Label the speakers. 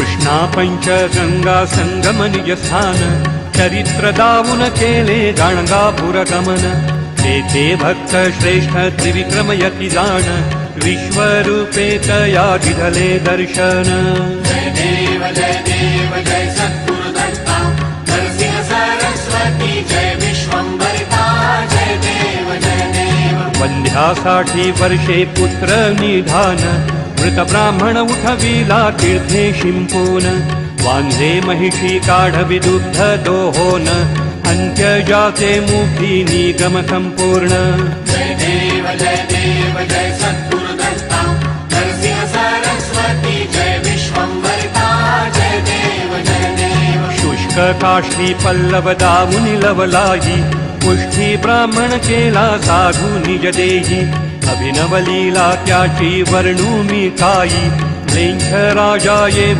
Speaker 1: कृष्णा पंचगंगा संगम निज स्थान चरित्र दावून केले गाणगापूर गमन तेथे भक्त श्रेष्ठ त्रिविक्रम यती जाण विश्वरूपे तया दिधले दर्शन
Speaker 2: जय देव जय सद्गुरुदत्ता नरसिंह सरस्वती जय विश्वंभरिता जय देव
Speaker 1: वंध्यासाठी वर्षे पुत्र निधान मृत ब्राह्मण उठविला तीर्थे शिंपून वांझे महिषी काढवी दुग्ध दोहोन अंत्य जाते मुखी निगम संपूर्ण
Speaker 2: जय देव जय सद्गुरुदत्ता नरसिंह सरस्वती जय विश्वंभरिता जय देव
Speaker 1: शुष्क काष्ठी पल्लव दावुनि लवलाही पुष्टी ब्राह्मण केला साधू निज देही अभिनव लीला त्याची वर्णूमी काही म्लेंछ राजा ये